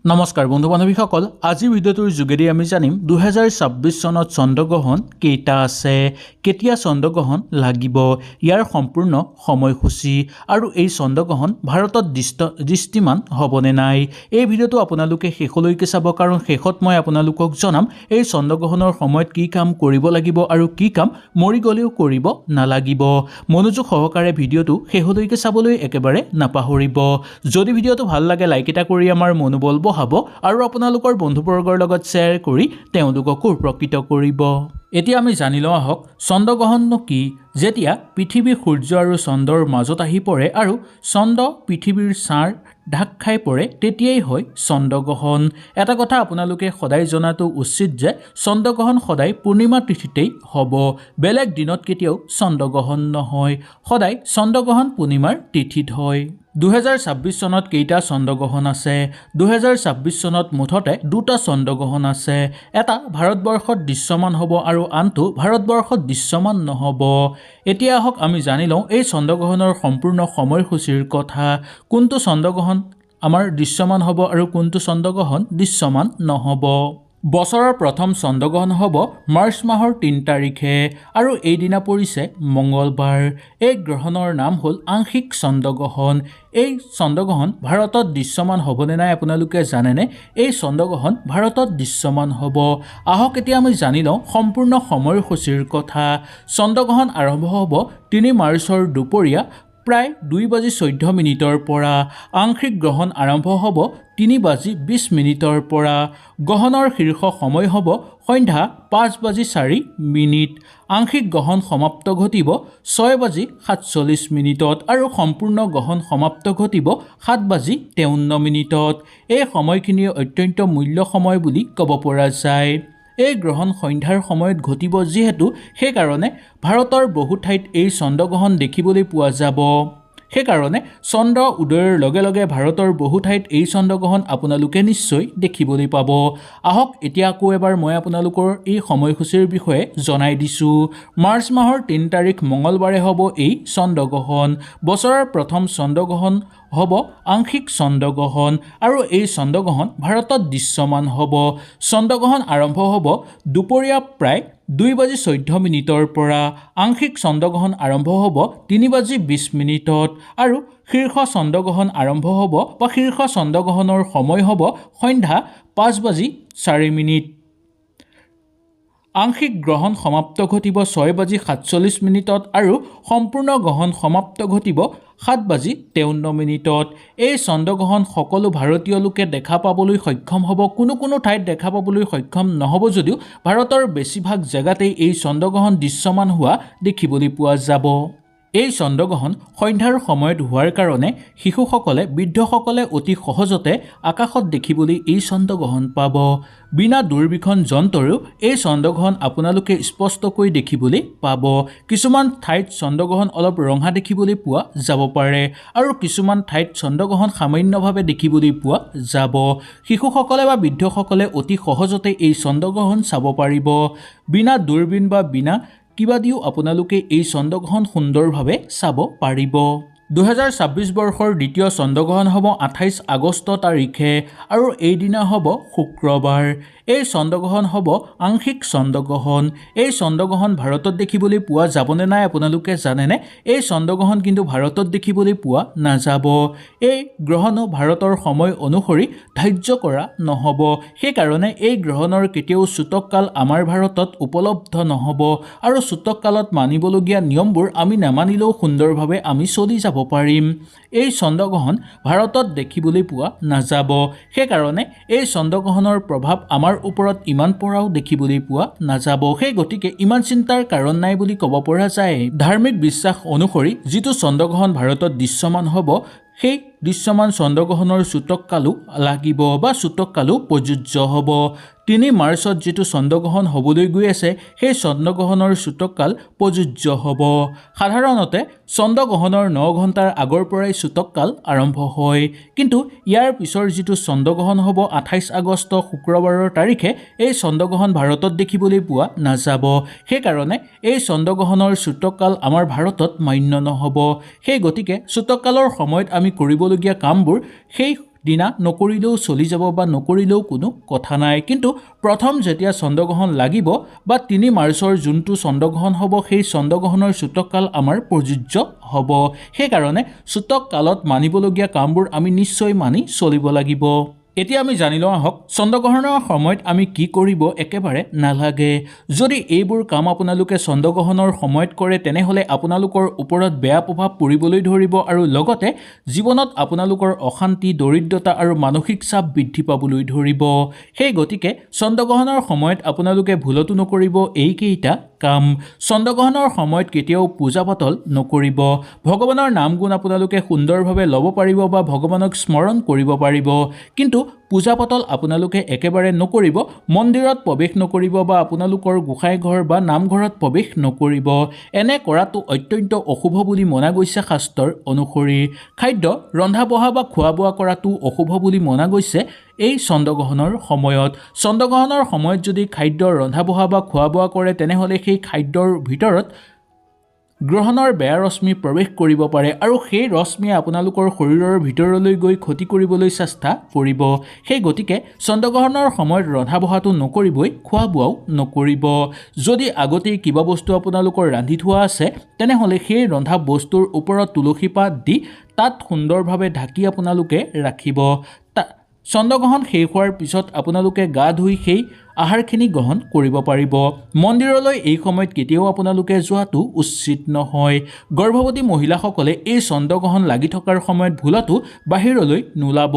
নমস্কাৰ বন্ধু বান্ধৱীসকল, আজিৰ ভিডিঅ'টোৰ যোগেদি আমি জানিম 2026 চনত চন্দ্ৰগ্ৰহণ কেইটা আছে, কেতিয়া চন্দ্ৰগ্ৰহণ লাগিব, ইয়াৰ সম্পূৰ্ণ সময়সূচী আৰু এই চন্দ্ৰগ্ৰহণ ভাৰতত দৃষ্টিমান হ'বনে নাই। এই ভিডিঅ'টো আপোনালোকে শেষলৈকে চাব, কাৰণ শেষত মই আপোনালোকক জনাম এই চন্দ্ৰগ্ৰহণৰ সময়ত কি কাম কৰিব লাগিব আৰু কি কাম মৰি গ'লেও কৰিব নালাগিব। মনোযোগ সহকাৰে ভিডিঅ'টো শেষলৈকে চাবলৈ একেবাৰে নাপাহৰিব। যদি ভিডিঅ'টো ভাল লাগে লাইক এটা কৰি আমাৰ মনোবল বঢ়াব আৰু আপোনালোকৰ বন্ধুবৰ্গৰ লগত শ্বেয়াৰ কৰি তেওঁলোককো উপকৃত কৰিব। এতিয়া আমি জানি লওঁ আহক চন্দ্ৰগ্ৰহণনো কি। যেতিয়া পৃথিৱী সূৰ্য আৰু চন্দ্ৰৰ মাজত আহি পৰে আৰু চন্দ্ৰ পৃথিৱীৰ ছাঁৰ ঢাক খাই পৰে, তেতিয়াই হয় চন্দ্ৰগ্ৰহণ। এটা কথা আপোনালোকে সদায় জনাটো উচিত যে চন্দ্ৰগ্ৰহণ সদায় পূৰ্ণিমা তিথিতেই হ'ব, বেলেগ দিনত কেতিয়াও চন্দ্ৰগ্ৰহণ নহয়। সদায় চন্দ্ৰগ্ৰহণ পূৰ্ণিমাৰ তিথিত হয়। 2026 চনত কেইটা চন্দ্ৰগ্ৰহণ আছে? 2026 চনত মুঠতে দুটা চন্দ্ৰগ্ৰহণ আছে। এটা ভাৰতবৰ্ষত দৃশ্যমান হ'ব আৰু আনটো ভাৰতবৰ্ষত দৃশ্যমান নহ'ব। এতিয়া আহক আমি জানি লওঁ এই চন্দ্ৰগ্ৰহণৰ সম্পূৰ্ণ সময়সূচীৰ কথা। কোনটো চন্দ্ৰগ্ৰহণ আমাৰ দৃশ্যমান হ'ব আৰু কোনটো চন্দ্ৰগ্ৰহণ দৃশ্যমান নহ'ব। বছৰৰ প্ৰথম চন্দ্ৰগ্ৰহণ হ'ব মাৰ্চ মাহৰ 3 তাৰিখে আৰু এইদিনা পৰিছে মঙলবাৰ। এই গ্ৰহণৰ নাম হ'ল আংশিক চন্দ্ৰগ্ৰহণ। এই চন্দ্ৰগ্ৰহণ ভাৰতত দৃশ্যমান হ'বনে নাই আপোনালোকে জানেনে? এই চন্দ্ৰগ্ৰহণ ভাৰতত দৃশ্যমান হ'ব। আহক এতিয়া আমি জানি লওঁ সম্পূৰ্ণ সময়সূচীৰ কথা। চন্দ্ৰগ্ৰহণ আৰম্ভ হ'ব 3 মাৰ্চৰ দুপৰীয়া প্ৰায় 2:14 পৰা। আংশিক গ্ৰহণ আৰম্ভ হ'ব 3:20 পৰা। গ্ৰহণৰ শীৰ্ষ সময় হ'ব সন্ধ্যা 5:04। আংশিক গ্ৰহণ সমাপ্ত ঘটিব 6:47 আৰু সম্পূৰ্ণ গ্ৰহণ সমাপ্ত ঘটিব 7:53। এই সময়খিনি অত্যন্ত মূল্য সময় বুলি ক'ব পৰা যায়। এই গ্ৰহণ সন্ধ্যাৰ সময়ত ঘটিব যিহেতু, সেইকাৰণে ভাৰতৰ বহু ঠাইত এই চন্দ্ৰগ্ৰহণ দেখিবলৈ পোৱা যাব। সেইকাৰণে চন্দ্ৰ উদয়ৰ লগে লগে ভাৰতৰ বহু ঠাইত এই চন্দ্ৰগ্ৰহণ আপোনালোকে নিশ্চয় দেখিবলৈ পাব। আহক এতিয়া আকৌ এবাৰ মই আপোনালোকৰ এই সময়সূচীৰ বিষয়ে জনাই দিছোঁ। মাৰ্চ মাহৰ 3 তাৰিখ মঙলবাৰে হ'ব এই চন্দ্ৰগ্ৰহণ। বছৰৰ প্ৰথম চন্দ্ৰগ্ৰহণ হ'ব আংশিক চন্দ্ৰগ্ৰহণ আৰু এই চন্দ্ৰগ্ৰহণ ভাৰতত দৃশ্যমান হ'ব। চন্দ্ৰগ্ৰহণ আৰম্ভ হ'ব দুপৰীয়া প্ৰায় 2:14 পৰা। আংশিক চন্দ্ৰগ্ৰহণ আৰম্ভ হ'ব 3:20 আৰু শীৰ্ষ চন্দ্ৰগ্ৰহণ আৰম্ভ হ'ব বা শীৰ্ষ চন্দ্ৰগ্ৰহণৰ সময় হ'ব সন্ধ্যা 5:04। আংশিক গ্ৰহণ সমাপ্ত ঘটিব 6:47 আৰু সম্পূৰ্ণ গ্ৰহণ সমাপ্ত ঘটিব 7:53। এই চন্দ্ৰগ্ৰহণ সকলো ভাৰতীয় লোকে দেখা পাবলৈ সক্ষম হ'ব। কোনো ঠাইত দেখা পাবলৈ সক্ষম নহ'ব যদিও ভাৰতৰ বেছিভাগ জেগাতেই এই চন্দ্ৰগ্ৰহণ দৃশ্যমান হোৱা দেখিবলৈ পোৱা যাব। এই চন্দ্ৰগ্ৰহণ সন্ধ্যাৰ সময়ত হোৱাৰ কাৰণে শিশুসকলে, বৃদ্ধসকলে অতি সহজতে আকাশত দেখিবলৈ এই চন্দ্ৰগ্ৰহণ পাব। বিনা দূৰবীক্ষণ যন্ত্ৰৰেও এই চন্দ্ৰগ্ৰহণ আপোনালোকে স্পষ্টকৈ দেখিবলৈ পাব। কিছুমান ঠাইত চন্দ্ৰগ্ৰহণ অলপ ৰঙা দেখিবলৈ পোৱা যাব পাৰে আৰু কিছুমান ঠাইত চন্দ্ৰগ্ৰহণ সামান্যভাৱে দেখিবলৈ পোৱা যাব। শিশুসকলে বা বৃদ্ধসকলে অতি সহজতে এই চন্দ্ৰগ্ৰহণ চাব পাৰিব। বিনা দূৰবীণ বা বিনা কিবা দিও আপোনালোকে এই চন্দ্ৰগ্ৰহণ সুন্দৰভাৱে চাব পাৰিব। 2026 বৰ্ষৰ দ্বিতীয় চন্দ্ৰগ্ৰহণ হ'ব 28 আগষ্ট তাৰিখে আৰু এইদিনা হ'ব শুক্ৰবাৰ। এই চন্দ্ৰগ্ৰহণ হ'ব আংশিক চন্দ্ৰগ্ৰহণ। এই চন্দ্ৰগ্ৰহণ ভাৰতত দেখিবলৈ পোৱা যাবনে নাই আপোনালোকে জানেনে? এই চন্দ্ৰগ্ৰহণ কিন্তু ভাৰতত দেখিবলৈ পোৱা নাযাব। এই গ্ৰহণো ভাৰতৰ সময় অনুসৰি ধাৰ্য কৰা নহ'ব। সেইকাৰণে এই গ্ৰহণৰ কেতিয়াও সূতককাল আমাৰ ভাৰতত উপলব্ধ নহ'ব আৰু সূতককালত মানিবলগীয়া নিয়মবোৰ আমি নামানিলেও সুন্দৰভাৱে আমি চলি যাব পাৰিম। এই চন্দ্ৰগ্ৰহণ ভাৰতত দেখিবলৈ পোৱা নাযাব। সেইকাৰণে এই চন্দ্ৰগ্ৰহণৰ প্ৰভাৱ আমাৰ ওপৰত ইমান পৰাও দেখিবলৈ পোৱা নাযাব। সেই গতিকে ইমান চিন্তাৰ কাৰণ নাই বুলি ক'ব পৰা যায়। ধাৰ্মিক বিশ্বাস অনুসৰি যিটো চন্দ্ৰগ্ৰহণ ভাৰতত দৃশ্যমান হ'ব, সেই দৃশ্যমান চন্দ্ৰগ্ৰহণৰ সূতককালো লাগিব বা সূতককালো প্ৰযোজ্য হ'ব। 3 মাৰ্চত যিটো চন্দ্ৰগ্ৰহণ হ'বলৈ গৈ আছে, সেই চন্দ্ৰগ্ৰহণৰ সূতককাল প্ৰযোজ্য হ'ব। সাধাৰণতে চন্দ্ৰগ্ৰহণৰ 9 ঘণ্টাৰ আগৰ পৰাই সূতককাল আৰম্ভ হয়, কিন্তু ইয়াৰ পিছৰ যিটো চন্দ্ৰগ্ৰহণ হ'ব 28 আগষ্ট শুক্ৰবাৰৰ তাৰিখে, এই চন্দ্ৰগ্ৰহণ ভাৰতত দেখিবলৈ পোৱা নাযাব। সেইকাৰণে এই চন্দ্ৰগ্ৰহণৰ সূতককাল আমাৰ ভাৰতত মান্য নহ'ব। সেই গতিকে সূতককালৰ সময়ত আমি কৰিবলগীয়া কামবোৰ সেই দিনা নকৰিলেও চলি যাব বা নকৰিলেও কোনো কথা নাই কিন্তু প্ৰথম যেতিয়া চন্দ্ৰগ্ৰহণ লাগিব বা ৩ মাৰ্চৰ যোনটো চন্দ্ৰগ্ৰহণ হ'ব সেই চন্দ্ৰগ্ৰহণৰ সূতককাল আমাৰ প্ৰযোজ্য হ'ব সেইকাৰণে সূতক কালত মানিবলগীয়া কামবোৰ আমি নিশ্চয় মানি চলিব লাগিব এতিয়া আমি জানি লওঁ আহক চন্দ্ৰগ্ৰহণৰ সময়ত আমি কি কৰিব একেবাৰে নালাগে যদি এইবোৰ কাম আপোনালোকে চন্দ্ৰগ্ৰহণৰ সময়ত কৰে তেনেহলে আপোনালোকৰ ওপৰত বেয়া প্ৰভাৱ পৰিবলৈ ধৰিব আৰু লগতে জীৱনত আপোনালোকৰ অশান্তি দৰিদ্ৰতা আৰু মানসিক চাপ বৃদ্ধি পাবলৈ ধৰিব সেই গতিকে চন্দ্ৰগ্ৰহণৰ সময়ত আপোনালোকে ভুলতো নকৰিব এইকেইটা কাম চন্দ্ৰগ্ৰহণৰ সময়ত কেতিয়াও পূজা পাতল নকৰিব ভগৱানৰ নাম গুণ আপোনালোকে সুন্দৰভাৱে ল'ব পাৰিব বা ভগৱানক স্মৰণ কৰিব পাৰিব কিন্তু পূজা পাতল আপোনালোকে একেবাৰে নকৰিব মন্দিৰত প্ৰৱেশ নকৰিব বা আপোনালোকৰ গোসাঁই ঘৰ বা নামঘৰত প্ৰৱেশ নকৰিব এনে কৰাটো অত্যন্ত অশুভ বুলি মনা গৈছে শাস্ত্ৰৰ অনুসৰি খাদ্য ৰন্ধা বঢ়া বা খোৱা বোৱা কৰাটো অশুভ বুলি মনা গৈছে এই চন্দ্ৰগ্ৰহণৰ সময়ত যদি খাদ্য ৰন্ধা বঢ়া বা খোৱা বোৱা কৰে তেনেহলে সেই খাদ্যৰ ভিতৰত গ্ৰহণৰ বেয়া ৰশ্মি প্ৰৱেশ কৰিব পাৰে আৰু সেই ৰশ্মিয়ে আপোনালোকৰ শৰীৰৰ ভিতৰলৈ গৈ ক্ষতি কৰিবলৈ চেষ্টা কৰিব সেই গতিকে চন্দ্ৰগ্ৰহণৰ সময়ত ৰন্ধা বঢ়াটো নকৰিবই খোৱা বোৱাও নকৰিব যদি আগতেই কিবা বস্তু আপোনালোকৰ ৰান্ধি থোৱা আছে তেনেহলে সেই ৰন্ধা বস্তুৰ ওপৰত তুলসী পাত দি তাত সুন্দৰভাৱে ঢাকি আপোনালোকে ৰাখিব চন্দ্ৰগ্ৰহণ শেষ হোৱাৰ পিছত আপোনালোকে গা ধুই সেই আহাৰখিনি গ্ৰহণ কৰিব পাৰিব মন্দিৰলৈ এই সময়ত কেতিয়াও আপোনালোকে যোৱাটো উচিত নহয় গৰ্ভৱতী মহিলাসকলে এই চন্দ্ৰগ্ৰহণ লাগি থকাৰ সময়ত ভুলতো বাহিৰলৈ নোলাব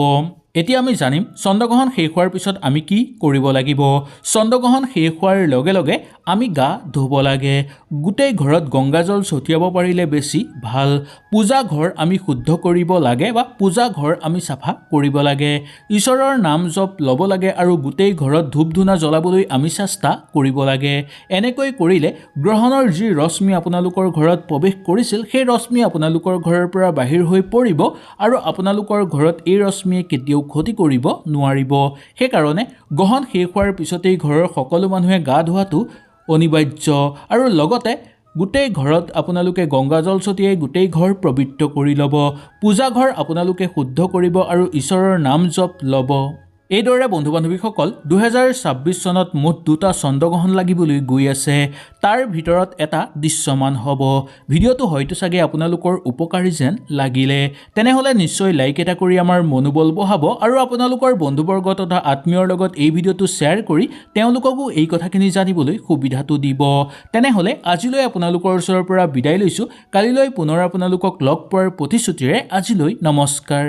এতিয়া আমি জানিম চন্দ্ৰগ্ৰহণ শেষ হোৱাৰ পিছত আমি কি কৰিব লাগিব চন্দ্ৰগ্ৰহণ শেষ হোৱাৰ লগে লগে আমি গা ধুব লাগে গোটেই ঘৰত গংগাজল ছটিয়াব পাৰিলে বেছি ভাল পূজা ঘৰ আমি শুদ্ধ কৰিব লাগে বা পূজা ঘৰ আমি চাফা কৰিব লাগে ঈশ্বৰৰ নাম জপ ল'ব লাগে আৰু গোটেই ঘৰত ধূপ ধূনা জ্বলাবলৈ আমি চেষ্টা কৰিব লাগে এনেকৈ কৰিলে গ্ৰহণৰ যি ৰশ্মি আপোনালোকৰ ঘৰত প্ৰৱেশ কৰিছিল সেই ৰশ্মি আপোনালোকৰ ঘৰৰ পৰা বাহিৰ হৈ পৰিব আৰু আপোনালোকৰ ঘৰত এই ৰশ্মিয়ে কেতিয়াও ক্ষতি কৰিব নোৱাৰিব সেইকাৰণে গ্ৰহণ শেষ হোৱাৰ পিছতেই ঘৰৰ সকলো মানুহে গা ধোৱাটো অনিবাৰ্য আৰু লগতে গোটেই ঘৰত আপোনালোকে গংগাজল ছটিয়াই গোটেই ঘৰ পবিত্ৰ কৰি ল'ব পূজা ঘৰ আপোনালোকে শুদ্ধ কৰিব আৰু ঈশ্বৰৰ নাম জপ ল'ব এইদৰে বন্ধু বান্ধৱীসকল 2026 চনত মুঠ 2টা চন্দ্ৰগ্ৰহণ লাগিবলৈ গৈ আছে তাৰ ভিতৰত এটা দৃশ্যমান হ'ব ভিডিঅ'টো হয়তো চাগে আপোনালোকৰ উপকাৰী যেন লাগিলে তেনেহলে নিশ্চয় লাইক এটা কৰি আমাৰ মনোবল বঢ়াব আৰু আপোনালোকৰ বন্ধুবৰ্গ তথা আত্মীয়ৰ লগত এই ভিডিঅ'টো শ্বেয়াৰ কৰি তেওঁলোককো এই কথাখিনি জানিবলৈ সুবিধাটো দিব তেনেহলে আজিলৈ আপোনালোকৰ ওচৰৰ পৰা বিদায় লৈছো কালিলৈ পুনৰ আপোনালোকক লগ পোৱাৰ প্ৰতিশ্ৰুতিৰে আজিলৈ নমস্কাৰ